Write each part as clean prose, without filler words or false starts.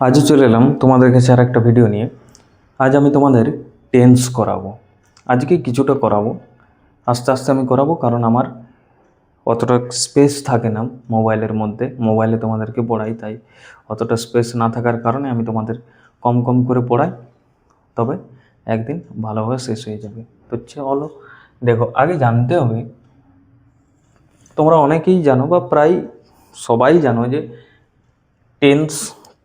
আজও চলে এলাম তোমাদের কাছে আর একটা ভিডিও নিয়ে। আজ আমি তোমাদের টেন্স করাবো। আজকে কিছুটা করাবো, আস্তে আস্তে আমি করাবো, কারণ আমার অতটা স্পেস থাকে না মোবাইলের মধ্যে। মোবাইলে তোমাদেরকে পড়াই, তাই অতটা স্পেস না থাকার কারণে আমি তোমাদের কম কম করে পড়াই, তবে একদিন ভালোভাবে শেষ হয়ে যাবে। তো চলো দেখো, আগে জানতে হবে, তোমরা অনেকেই জানো বা প্রায় সবাই জানো যে টেন্স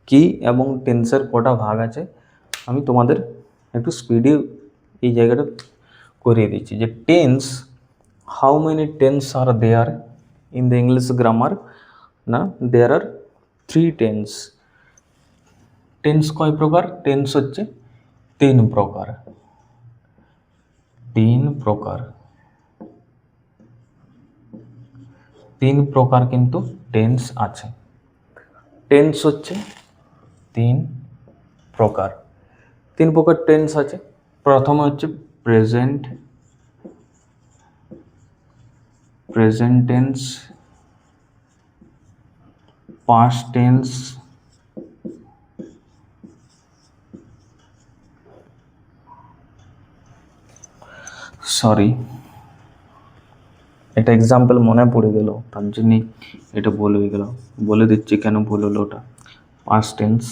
কি এবং টেন্সের কটা ভাগ আছে। আমি তোমাদের একটু স্পিডে এই জায়গাটা করিয়ে দিচ্ছি যে tense, how many tense are there in the English grammar. না, দেয়ার আর 3 টেন্স। টেন্স কয় প্রকার? টেন্স হচ্ছে 3 প্রকার। 3 প্রকার, 3 প্রকার কিন্তু টেন্স আছে। টেন্স হচ্ছে 3 প্রকার। 3 প্রকার টেন্স আছে। প্রথমে হচ্ছে present, present tense, past tense, sorry এটা এক্সাম্পল মনে পড়ে গেল, তার জন্যই এটা ভুল হয়ে গেল। বলে দিচ্ছি কেন ভুল হলো ওটা। পাস্ট টেন্স,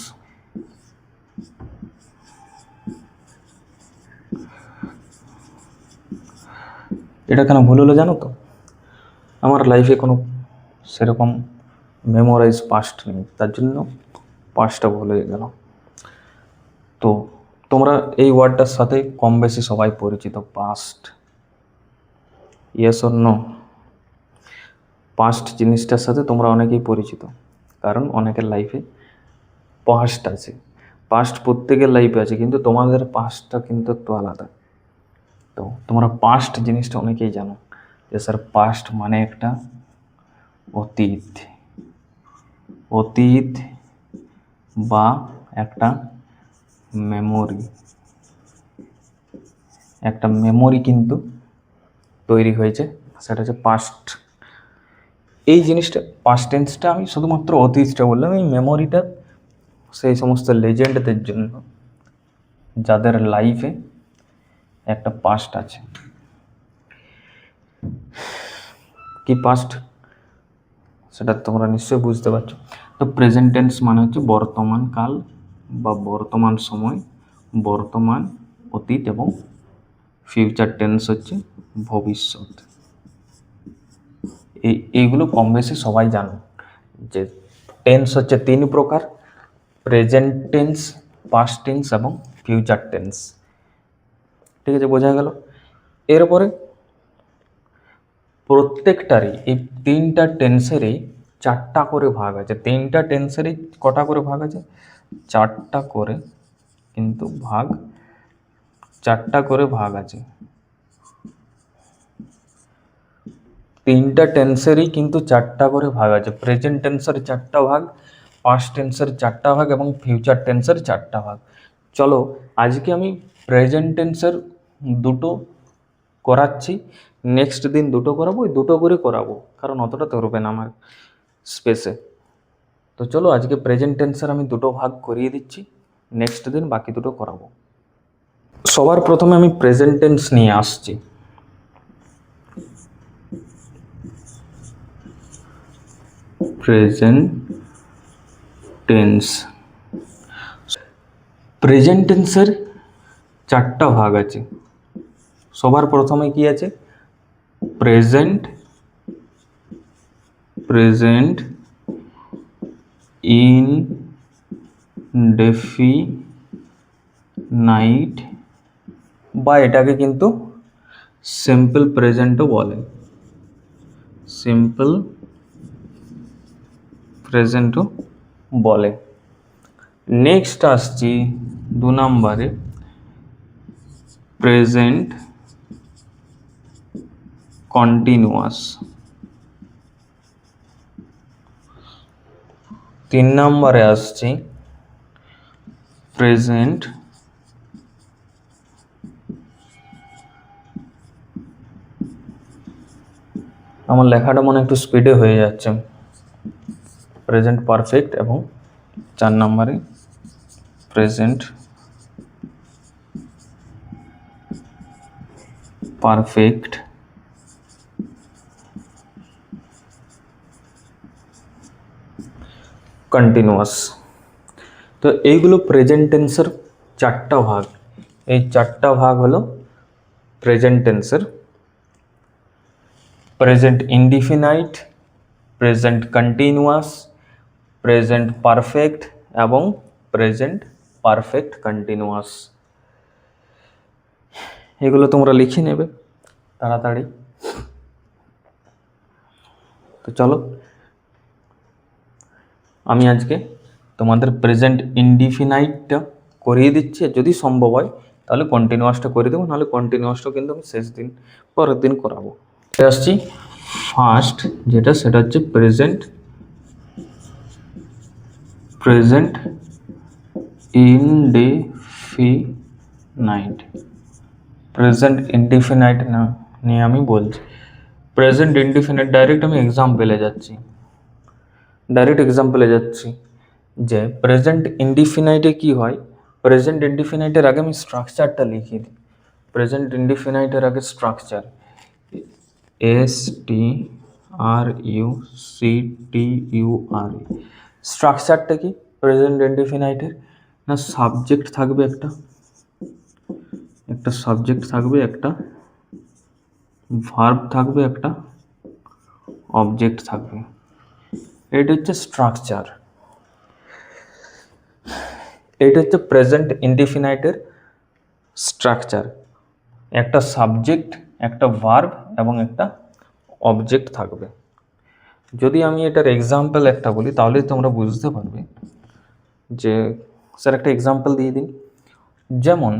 এটা কেন ভুল হলো জানো তো? আমার লাইফে কোনো সেরকম মেমোরাইজ পাস্ট নেই, তার জন্য পাস্টটা ভুল হয়ে গেল। তো তোমরা এই ওয়ার্ডটার সাথে কম বেশি সবাই পরিচিত, past. Yes or no? Past জিনিসটার সাথে তোমরা অনেকেই পরিচিত, কারণ অনেকের লাইফে পাস্ট আছে। পাস্ট প্রত্যেকের লাইফে আছে, কিন্তু তোমাদের পাস্টটা কিন্তু একটু আলাদা। তো তোমরা পাস্ট জিনিসটা অনেকেই জানো যে স্যার পাস্ট মানে একটা অতীত, অতীত বা একটা মেমোরি। একটা মেমোরি কিন্তু তৈরি হয়েছে, সেটা হচ্ছে পাস্ট। এই জিনিসটা পাস্ট টেন্সটা আমি শুধুমাত্র অতীতটা বললাম। এই মেমোরিটা সেই সমস্ত লেজেন্ডদের জন্য যাদের লাইফে একটা পাস্ট আছে। কি পাস্ট সেটা তোমরা নিশ্চয়ই বুঝতে পারছো। তো প্রেজেন্ট টেন্স মানে হচ্ছে বর্তমান কাল বা বর্তমান সময়, বর্তমান, অতীত এবং ফিউচার টেন্স হচ্ছে ভবিষ্যৎ। এইগুলো কম বেশি সবাই জানো যে টেন্স হচ্ছে 3 প্রকার: প্রেজেন্ট টেন্স, পাস্ট টেন্স এবং ফিউচার টেন্স। ঠিক আছে, বোঝা গেল? এরপরে প্রত্যেকটারই এই 3টা টেন্সেরই 4টা করে ভাগ আছে। 3টা টেন্সেরই কটা করে ভাগ আছে? 4টা করে কিন্তু ভাগ, 4টা করে ভাগ আছে। 3টা টেন্সেরই কিন্তু 4টা করে ভাগ আছে। প্রেজেন্ট টেন্সের 4টা ভাগ, পাস্ট টেন্সের 4টা ভাগ এবং ফিউচার টেন্সের 4টা ভাগ। চলো আজকে আমি প্রেজেন্ট টেন্সের 2টো করাচ্ছি, নেক্সট দিন 2টো করাবো, ওই 2টো করে করাবো, কারণ অতটা ধরবে না আমার স্পেসে। তো চলো আজকে প্রেজেন্ট টেন্সের আমি 2টো ভাগ করিয়ে দিচ্ছি, নেক্সট দিন বাকি 2টো করাবো। সবার প্রথমে আমি প্রেজেন্ট টেন্স নিয়ে আসছি। প্রেজেন্ট টেন্স, প্রেজেন্ট টেন্সের 4টা ভাগ আছে। সবার প্রথমে কি আছে? প্রেজেন্ট, প্রেজেন্ট ইনডেফিনাইট, বা এটাকে কিন্তু সিম্পল প্রেজেন্টও বলে, সিম্পল প্রেজেন্টও বলে। নেক্সট আসছি 2 নম্বরে, প্রেজেন্ট কন্টিনিউয়াস। 3 নম্বরে আসছি প্রেজেন্ট আমার লেখাটা মনে একটু স্পিডে হয়ে যাচ্ছে, প্রেজেন্ট পারফেক্ট। এবং 4 নম্বরে প্রেজেন্ট পারফেক্ট কন্টিনিউয়াস। তো এইগুলো প্রেজেন্ট টেন্সের চারটা ভাগ। এই চারটা ভাগ হলো প্রেজেন্ট টেন্সের: present indefinite, present continuous, present perfect এবং প্রেজেন্ট পারফেক্ট কন্টিনিউয়াস। এগুলো তোমরা লিখে নেবে তাড়াতাড়ি। তো চলো আমি আজকে তোমাদের প্রেজেন্ট ইনডিফিনাইটটা করিয়ে দিচ্ছি, যদি সম্ভব হয় তাহলে কন্টিনিউয়াসটা করে দেবো, নাহলে কন্টিনিউয়াসটা কিন্তু আমি শেষ দিন পরের দিন করাবো। আসছি ফার্স্ট যেটা, সেটা হচ্ছে প্রেজেন্ট ইনডেফিনাইট। প্রেজেন্ট ইনডেফিনাইট না নিয়ে আমি বলছি। প্রেজেন্ট ইনডেফিনাইট ডাইরেক্ট আমি এক্সাম্পলে যাচ্ছি যে প্রেজেন্ট ইনডিফিনাইটে কি হয়। প্রেজেন্ট ইনডিফিনাইটের আগে আমি স্ট্রাকচারটা লিখে দিই। প্রেজেন্ট ইনডিফিনাইটের আগে স্ট্রাকচার STRUCTURE। স্ট্রাকচারটা কি প্রেজেন্ট ইনডিফিনাইটের? না, সাবজেক্ট থাকবে একটা সাবজেক্ট থাকবে, একটা ভার্ব থাকবে, একটা অবজেক্ট থাকবে। এটা হচ্ছে স্ট্রাকচার। এটা হচ্ছে প্রেজেন্ট ইনডিফিনাইটের স্ট্রাকচার। একটা সাবজেক্ট, একটা ভার্ব এবং একটা অবজেক্ট থাকবে। যদি আমি এটার এক্সাম্পল একটা বলি তাহলে তোমরা বুঝতে পারবে যে স্যার একটা এক্সাম্পল দিয়ে দিন। যেমন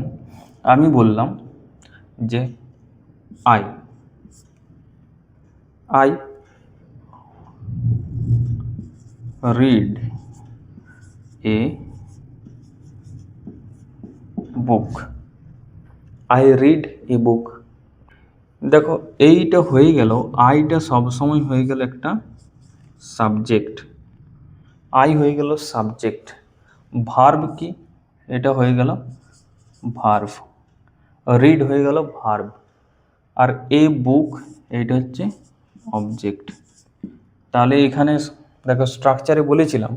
আমি বললাম যে I read a book. I read a book. দেখো এইটা হয়ে গেল, আইটা সবসময় হয়ে গেল একটা সাবজেক্ট। আই হয়ে গেল সাবজেক্ট। ভার্ব কি? এটা হয়ে গেল ভার্ব। রিড হয়ে গেল ভার্ব। আর এ বুক এইটা হচ্ছে অবজেক্ট। তাহলে এখানে দেখো স্ট্রাকচারে বলেছিলাম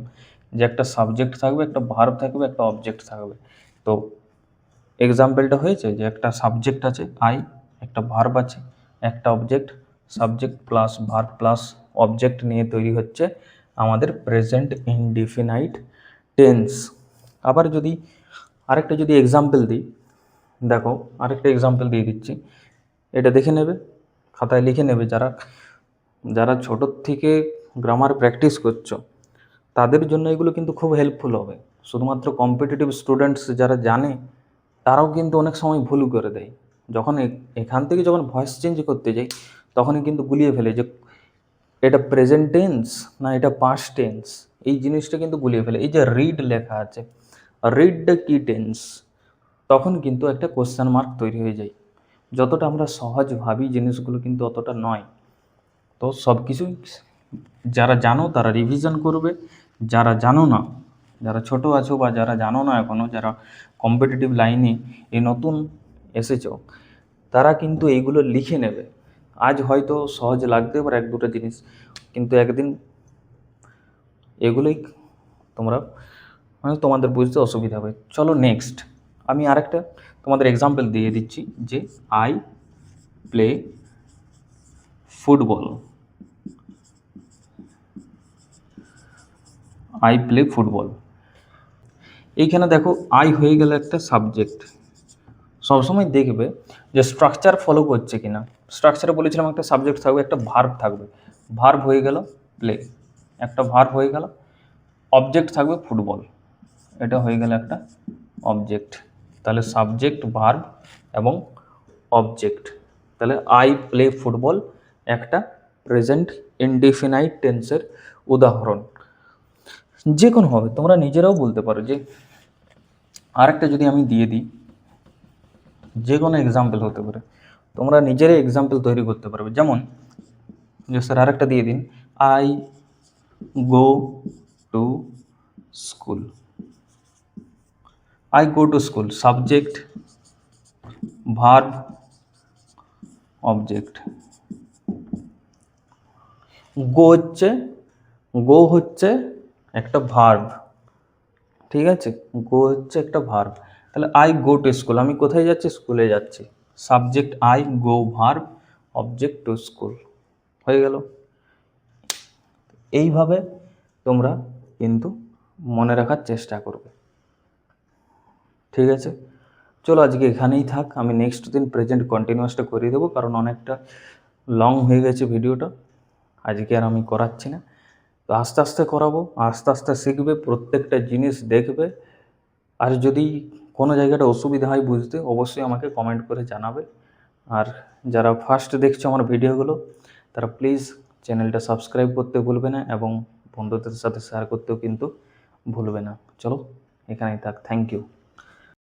যে একটা সাবজেক্ট থাকবে, একটা ভার্ব থাকবে, একটা অবজেক্ট থাকবে। তো এক্সাম্পলটা হয়েছে যে একটা সাবজেক্ট আছে আই, একটা ভার্ব আছে, একটা object. Subject plus verb plus object নিয়ে তৈরি হচ্ছে আমাদের প্রেজেন্ট ইনডিফিনাইট টেন্স। আবার যদি আরেকটা এক্সাম্পল দিই, দেখো আরেকটা এক্সাম্পল দিয়ে দিচ্ছি, এটা দেখে নেবে, খাতায় লিখে নেবে। যারা ছোটোর থেকে গ্রামার প্র্যাকটিস করছো তাদের জন্য এগুলো কিন্তু খুব হেল্পফুল হবে। শুধুমাত্র কম্পিটিটিভ স্টুডেন্টস যারা জানে তারাও কিন্তু অনেক সময় ভুল করে দেয়। যখন এখান থেকে যখন ভয়েস চেঞ্জ করতে যাই তখনই কিন্তু গুলিয়ে ফেলে যে এটা প্রেজেন্ট টেন্স না এটা পাস্ট টেন্স। এই জিনিসটা কিন্তু গুলিয়ে ফেলে। এই যে রিড লেখা আছে, রিডটা কি টেন্স, তখন কিন্তু একটা কোশ্চেন মার্ক তৈরি হয়ে যায়। যতটা আমরা সহজ ভাবি জিনিসগুলো কিন্তু অতটা নয়। তো সব কিছুই যারা জানো তারা রিভিশন করবে, যারা জানো না, যারা ছোট আছো বা যারা জানো না এখনও, যারা কম্পিটিটিভ লাইনে এই নতুন এসেছো, তারা কিন্তু এইগুলো লিখে নেবে। আজ হয়তো সহজ লাগতে পারে এক দুটো জিনিস, কিন্তু একদিন এগুলোই তোমাদের বুঝতে অসুবিধা হবে। চলো নেক্সট আমি আরেকটা তোমাদের এক্সাম্পল দিয়ে দিচ্ছি যে I play football. I play football. এইখানে দেখো আই হয়ে গেল একটা সাবজেক্ট। সবসময় দেখবে যে স্ট্রাকচার ফলো করছে কিনা। স্ট্রাকচারে বলেছিলাম একটা সাবজেক্ট থাকবে, একটা ভার্ব থাকবে। ভার্ব হয়ে গেল প্লে, একটা ভার্ব হয়ে গেল। অবজেক্ট থাকবে ফুটবল, এটা হয়ে গেল একটা অবজেক্ট। তাহলে সাবজেক্ট, ভার্ব এবং অবজেক্ট। তাহলে আই প্লে ফুটবল একটা প্রেজেন্ট ইনডিফিনাইট টেন্সের উদাহরণ। যে কোনো হবে, তোমরা নিজেরাও বলতে পারো। যে আরেকটা যদি আমি দিয়ে দিই, যে কোনো এক্সাম্পল হতে পারে, তোমরা নিজেরাই এক্সাম্পল তৈরি করতে পারবে। যেমন যে স্যার আরেকটা দিয়ে দিন, I go to school. I go to school, subject verb object. Go হচ্ছে একটা ভার্ব, ঠিক আছে, গো হচ্ছে একটা ভার্ব। তাহলে আই গো টু স্কুল, আমি কোথায় যাচ্ছি? স্কুলে যাচ্ছি। Subject I, go verb, object to school, হয়ে গেল। এইভাবে তোমরা কিন্তু মনে রাখার চেষ্টা করবে, ঠিক আছে। চলো আজকে এখানেই থাক, আমি নেক্সট দিন প্রেজেন্ট কন্টিনিউয়াসটা করিয়ে দেবো, কারণ অনেকটা লং হয়ে গেছে ভিডিওটা, আজকে আর আমি করাচ্ছি না। তো আস্তে আস্তে করাবো, আস্তে আস্তে শিখবে, প্রত্যেকটা জিনিস দেখবে। আর যদি কোনো জায়গাটা অসুবিধা হয় বুঝতে, অবশ্যই আমাকে কমেন্ট করে জানাবে। আর যারা ফার্স্ট দেখছো আমার ভিডিওগুলো, তারা প্লিজ চ্যানেলটা সাবস্ক্রাইব করতে ভুলবে না, এবং বন্ধুদের সাথে শেয়ার করতেও কিন্তু ভুলবে না। চলো এখানেই থাক, থ্যাংক ইউ।